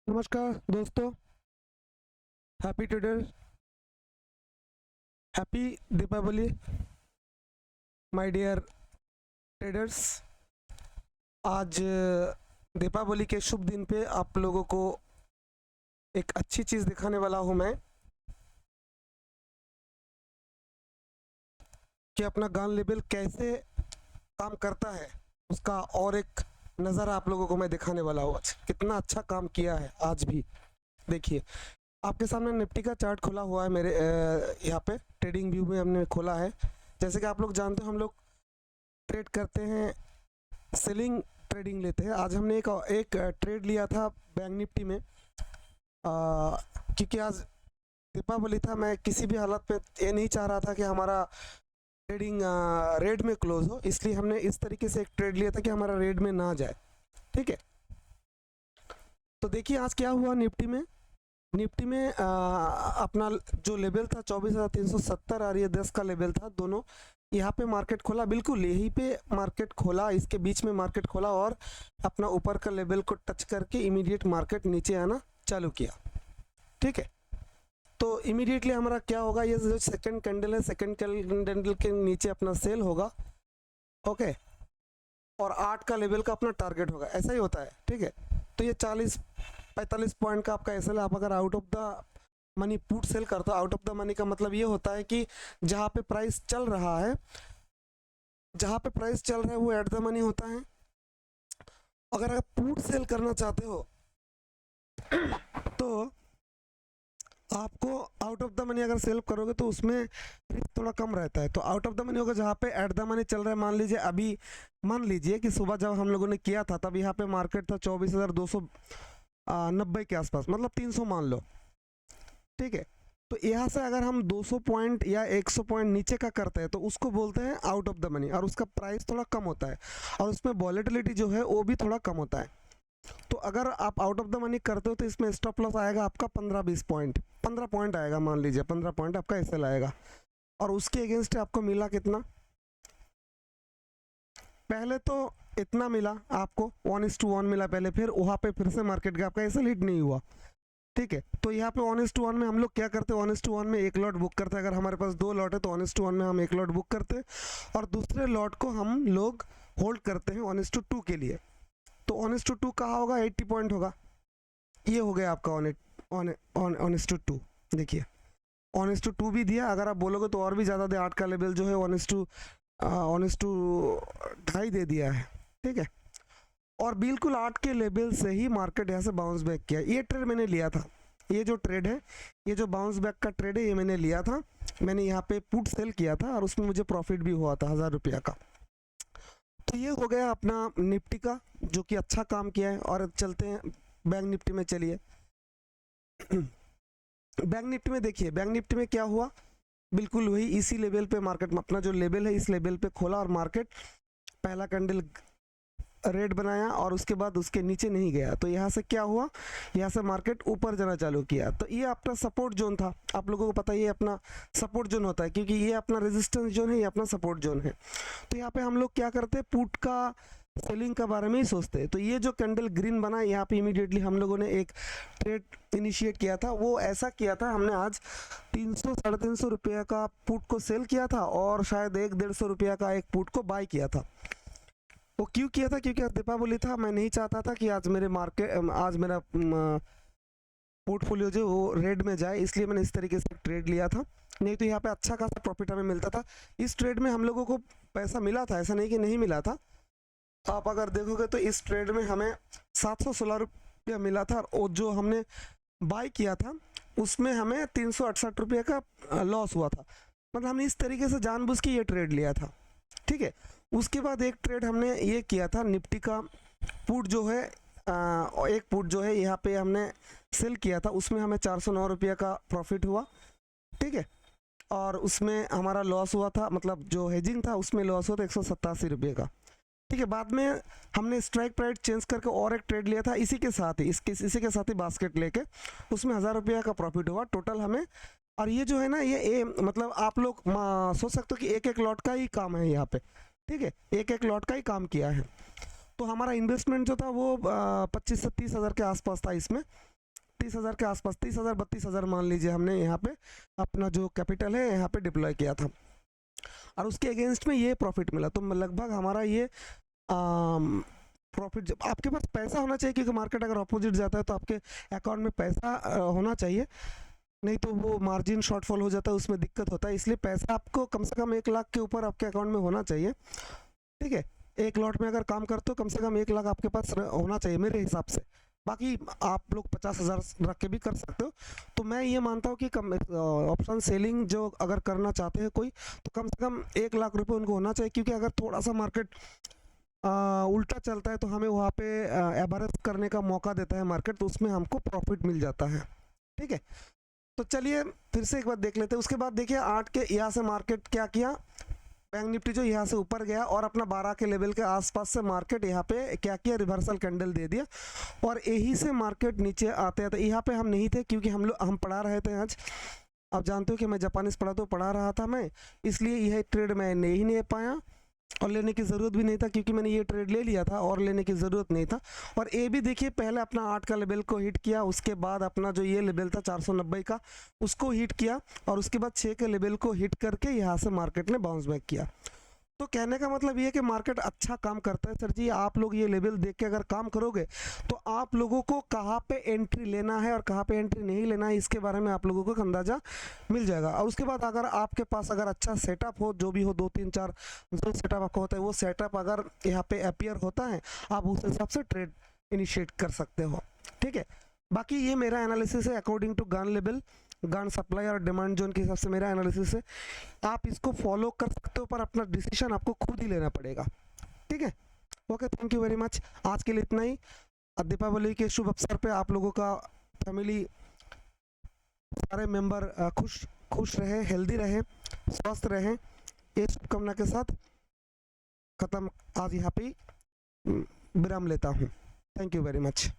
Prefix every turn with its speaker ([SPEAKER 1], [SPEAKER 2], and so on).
[SPEAKER 1] नमस्कार दोस्तों, happy trader, happy Deepavali my dear traders. आज दीपावली के शुभ दिन पे आप लोगों को एक अच्छी चीज़ दिखाने वाला हूँ मैं कि अपना गन लेवल कैसे काम करता है, उसका और एक नज़र आप लोगों को मैं दिखाने वाला हूँ। आज कितना अच्छा काम किया है आज भी। देखिए, आपके सामने निफ्टी का चार्ट खुला हुआ है मेरे यहाँ पे ट्रेडिंग व्यू में हमने खोला है। जैसे कि आप लोग जानते हो, हम लोग ट्रेड करते हैं, सेलिंग ट्रेडिंग लेते हैं। आज हमने एक ट्रेड लिया था बैंक निफ्टी में, क्योंकि आज दीपावली था। मैं किसी भी हालत में ये नहीं चाह रहा था कि हमारा ट्रेडिंग रेड में क्लोज हो, इसलिए हमने इस तरीके से एक ट्रेड लिया था कि हमारा रेड में ना जाए। ठीक है, तो देखिए आज क्या हुआ निफ्टी में। अपना जो लेवल था 24,370 और ये 10 का लेवल था, दोनों यहाँ पे मार्केट खोला, बिल्कुल यहीं पे मार्केट खोला, इसके बीच में मार्केट खोला और अपना ऊपर का लेवल को टच करके इमीडिएट मार्केट नीचे आना चालू किया। ठीक है, तो इमीडिएटली हमारा क्या होगा, ये जो सेकंड कैंडल है, सेकंड कैंडल के नीचे अपना सेल होगा। ओके, और 8 का लेवल का अपना टारगेट होगा, ऐसा ही होता है। ठीक है, तो ये 40-45 पॉइंट का आपका एसएल। आप अगर out of the money put sell करते हो, आउट ऑफ द मनी का मतलब ये होता है कि जहाँ पे प्राइस चल रहा है, वो एट द मनी होता है। अगर आप पुट सेल करना चाहते हो तो आपको आउट ऑफ द मनी अगर सेल करोगे तो उसमें रिस्क थोड़ा कम रहता है। तो आउट ऑफ द मनी होगा जहाँ पे एट द मनी चल रहा है। मान लीजिए कि सुबह जब हम लोगों ने किया था तब यहाँ पे मार्केट था 24,290 के आसपास, मतलब 300 मान लो। ठीक है, तो यहाँ से अगर हम 200 पॉइंट या 100 पॉइंट नीचे का करते हैं तो उसको बोलते हैं आउट ऑफ द मनी, और उसका प्राइस थोड़ा कम होता है और उसमें वॉलेटिलिटी जो है वो भी थोड़ा कम होता है। तो अगर आप आउट ऑफ द मनी करते हो तो इसमें स्टॉप लॉस आएगा आपका 15-20 पॉइंट, 15 पॉइंट आएगा, मान लीजिए 15 पॉइंट आपका एसएल आएगा। और उसके अगेंस्ट आपको मिला कितना, पहले तो इतना मिला आपको 1:1 मिला पहले, फिर वहाँ पे फिर से मार्केट गया, आपका एसएल हिट नहीं हुआ। ठीक है, तो यहाँ पे 1:1 में हम लोग क्या करते हैं, 1:1 में एक लॉट बुक करते हैं। अगर हमारे पास 2 लॉट है तो 1:1 में हम एक लॉट बुक करते हैं और दूसरे लॉट को हम लोग होल्ड करते हैं 1:2 के लिए। तो 1:2 कहाँ होगा, 80 पॉइंट होगा। ये हो गया आपका 1:2। देखिए 1:2 भी दिया, अगर आप बोलोगे तो और भी ज़्यादा दे, 8 का लेवल जो है 1:2.5 दे दिया है। ठीक है, और बिल्कुल 8 के लेवल से ही मार्केट यहाँ से बाउंस बैक किया। ये ट्रेड मैंने लिया था, ये जो ट्रेड है, ये जो बाउंस बैक का ट्रेड है, ये मैंने लिया था। मैंने यहाँ पे पुट सेल किया था और उसमें मुझे प्रॉफिट भी हुआ था 1000 रुपया का। तो ये हो गया अपना निफ्टी का, जो कि अच्छा काम किया है। और चलते हैं बैंक निफ्टी में, चलिए। बैंक निफ्टी में देखिए, बैंक निफ्टी में क्या हुआ, बिल्कुल वही इसी लेवल पे मार्केट में अपना जो लेवल है इस लेवल पे खोला और मार्केट पहला कैंडल रेड बनाया और उसके बाद उसके नीचे नहीं गया। तो यहाँ से क्या हुआ, यहाँ से मार्केट ऊपर जाना चालू किया। तो ये अपना सपोर्ट जोन था, आप लोगों को पता है ये अपना सपोर्ट जोन होता है, क्योंकि ये अपना रेजिस्टेंस जोन है, ये अपना सपोर्ट जोन है। तो यहाँ पे हम लोग क्या करते हैं, पुट का सेलिंग के बारे में ही सोचते हैं। तो ये जो कैंडल ग्रीन बना, यहाँ पे इमीडिएटली हम लोगों ने एक ट्रेड इनिशिएट किया था। वो ऐसा किया था, हमने आज 300-350 रुपया का पुट को सेल किया था और शायद 100-150 रुपया का एक पुट को बाय किया था। वो क्यों किया था, क्योंकि आज दीपावली था। मैं नहीं चाहता था कि आज मेरा पोर्टफोलियो जो वो रेड में जाए, इसलिए मैंने इस तरीके से ट्रेड लिया था। नहीं तो यहाँ पे अच्छा खासा प्रॉफिट हमें मिलता था। इस ट्रेड में हम लोगों को पैसा मिला था, ऐसा नहीं कि नहीं मिला था। आप अगर देखोगे तो इस ट्रेड में हमें 716 रुपया मिला था और जो हमने बाय किया था उसमें हमें 368 रुपये का लॉस हुआ था। मतलब हमने इस तरीके से जानबूझ के ये ट्रेड लिया था। ठीक है, उसके बाद एक ट्रेड हमने ये किया था निफ्टी का पुट जो है, एक पुट जो है यहाँ पे हमने सेल किया था, उसमें हमें 409 रुपये का प्रॉफिट हुआ। ठीक है, और उसमें हमारा लॉस हुआ था, मतलब जो हेजिंग था उसमें लॉस हुआ था 187 रुपये का। ठीक है, बाद में हमने स्ट्राइक प्राइस चेंज करके और एक ट्रेड लिया था इसी के साथ ही, इसी के साथ ही बास्केट लेके, उसमें 1000 रुपये का प्रॉफिट हुआ टोटल हमें। और ये जो है ना, ये मतलब आप लोग सोच सकते हो कि एक एक लॉट का ही काम है यहाँ पे। ठीक है, एक एक लॉट का ही काम किया है। तो हमारा इन्वेस्टमेंट जो था वो 25 से 30 हज़ार के आसपास था इसमें। 32,000 के आसपास, 30,000 32,000 मान लीजिए, हमने यहाँ पे अपना जो कैपिटल है यहाँ पे डिप्लॉय किया था और उसके अगेंस्ट में ये प्रॉफिट मिला। तो लगभग हमारा ये प्रॉफिट, जब आपके पास पैसा होना चाहिए, क्योंकि मार्केट अगर अपोजिट जाता है तो आपके अकाउंट में पैसा होना चाहिए, नहीं तो वो मार्जिन शॉर्टफॉल हो जाता है, उसमें दिक्कत होता है। इसलिए पैसा आपको कम से कम 1 लाख के ऊपर आपके अकाउंट में होना चाहिए, ठीक है। एक लॉट में अगर काम करते हो कम से कम 1 लाख आपके पास होना चाहिए मेरे हिसाब से। बाकी आप लोग 50,000 रख के भी कर सकते हो। तो मैं ये मानता हूँ कि ऑप्शन सेलिंग जो अगर करना चाहते हैं कोई, तो कम से कम 1 लाख रुपए उनको होना चाहिए, क्योंकि अगर थोड़ा सा मार्केट उल्टा चलता है तो हमें वहाँ पे एवरेज करने का मौका देता है मार्केट, तो उसमें हमको प्रॉफिट मिल जाता है, ठीक है। तो चलिए फिर से एक बार देख लेते हैं। उसके बाद देखिए 8 के यहाँ से मार्केट क्या किया, बैंक निफ्टी जो यहाँ से ऊपर गया और अपना 12 के लेवल के आसपास से मार्केट यहाँ पे क्या किया, रिवर्सल कैंडल दे दिया और यही से मार्केट नीचे आते हैं। तो यहाँ पे हम नहीं थे, क्योंकि हम पढ़ा रहे थे आज, आप जानते हो कि मैं जापानीज पढ़ा रहा था मैं, इसलिए यह ट्रेड मैं ले ही नहीं पाया और लेने की ज़रूरत भी नहीं था, क्योंकि मैंने ये ट्रेड ले लिया था और लेने की ज़रूरत नहीं था। और ये भी देखिए पहले अपना 8 का लेवल को हिट किया, उसके बाद अपना जो ये लेवल था 490 का उसको हिट किया और उसके बाद 6 के लेवल को हिट करके यहाँ से मार्केट ने बाउंस बैक किया। तो कहने का मतलब ये है कि मार्केट अच्छा काम करता है सर जी। आप लोग ये लेवल देख के अगर काम करोगे तो आप लोगों को कहाँ पे एंट्री लेना है और कहाँ पे एंट्री नहीं लेना है, इसके बारे में आप लोगों को एक अंदाज़ा मिल जाएगा। और उसके बाद अगर आपके पास अगर अच्छा सेटअप हो, जो भी हो 2 3 4 जो सेटअप आपका होता है, वो सेटअप अगर यहाँ पे अपीयर होता है, आप उस हिसाब से ट्रेड इनिशिएट कर सकते हो, ठीक है। बाकी ये मेरा एनालिसिस है according to gun level, gun supply और डिमांड जोन के हिसाब से मेरा एनालिसिस है। आप इसको फॉलो कर सकते हो, पर अपना डिसीजन आपको खुद ही लेना पड़ेगा, ठीक है। Okay, thank you very much. आज के लिए इतना ही। दीपावली के शुभ अवसर पे आप लोगों का फैमिली सारे मेंबर खुश रहे, हेल्दी रहे, स्वस्थ रहे, ये शुभकामना के साथ ख़त्म आज यहाँ पे विराम लेता हूँ। Thank you very much.